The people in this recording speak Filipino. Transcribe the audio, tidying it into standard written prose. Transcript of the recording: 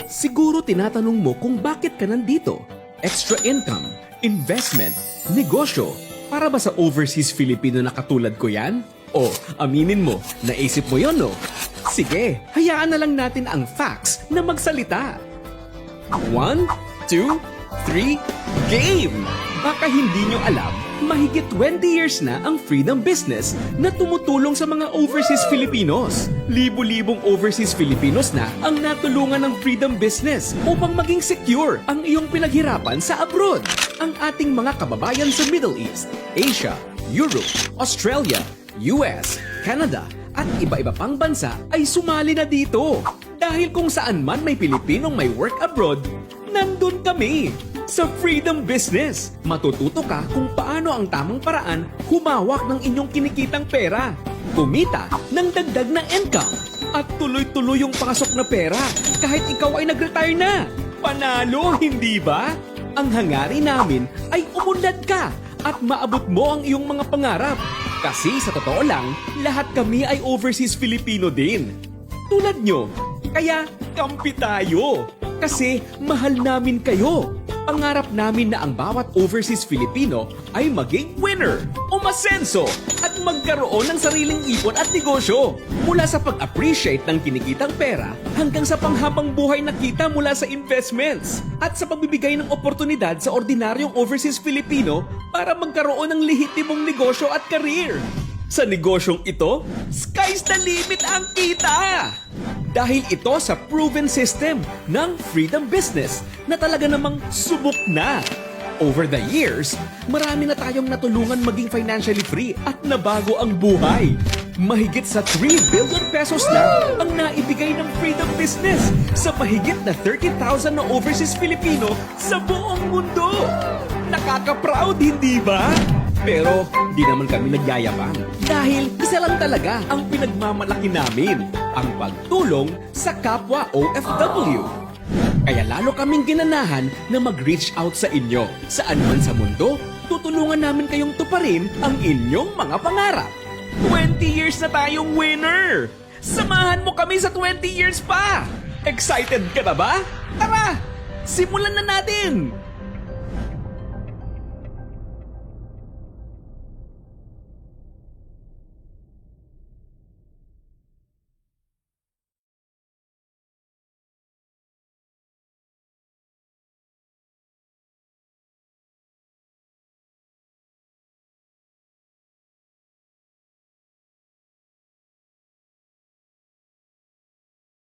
Siguro tinatanong mo kung bakit ka nandito. Extra income, investment, negosyo. Para ba sa overseas Filipino na katulad ko yan? O, aminin mo, naisip mo yon, no? Sige, hayaan na lang natin ang facts na magsalita. 1, 2, 3, game! Baka hindi nyo alam, mahigit 20 years na ang Freedom Business na tumutulong sa mga overseas Filipinos. Libo-libong overseas Filipinos na ang natulungan ng Freedom Business upang maging secure ang iyong pinaghirapan sa abroad. Ang ating mga kababayan sa Middle East, Asia, Europe, Australia, US, Canada, at iba-iba pang bansa ay sumali na dito. Dahil kung saan man may Pilipinong may work abroad, nandun kami. Sa Freedom Business, matututo ka kung paano ang tamang paraan humawak ng inyong kinikitang pera, kumita ng dagdag na income, at tuloy-tuloy yung pasok na pera kahit ikaw ay nag-retire na. Panalo, hindi ba? Ang hangarin namin ay umunlad ka at maabot mo ang iyong mga pangarap. Kasi sa totoo lang, lahat kami ay overseas Filipino din. Tulad nyo. Kaya kampi tayo. Kasi mahal namin kayo. Pangarap namin na ang bawat overseas Filipino ay maging winner, umasenso, at magkaroon ng sariling ipon at negosyo. Mula sa pag-appreciate ng kinikitang pera hanggang sa panghabang buhay na kita mula sa investments at sa pagbibigay ng oportunidad sa ordinaryong overseas Filipino para magkaroon ng lehitimong negosyo at career. Sa negosyong ito, sky's the limit ang kita! Dahil ito sa proven system ng Freedom Business na talaga namang subok na. Over the years, marami na tayong natulungan maging financially free at nabago ang buhay. Mahigit sa 3 billion pesos na ang naibigay ng Freedom Business sa mahigit na 30,000 na overseas Filipino sa buong mundo. Nakaka-proud, hindi ba? Pero di naman kami nagyayabang dahil isa lang talaga ang pinagmamalaki namin, ang pagtulong sa kapwa OFW. Kaya lalo kaming ginanahan na mag-reach out sa inyo. Saan man sa mundo, tutulungan namin kayong tuparin ang inyong mga pangarap. 20 years na tayong winner! Samahan mo kami sa 20 years pa! Excited ka na ba? Tara! Simulan na natin!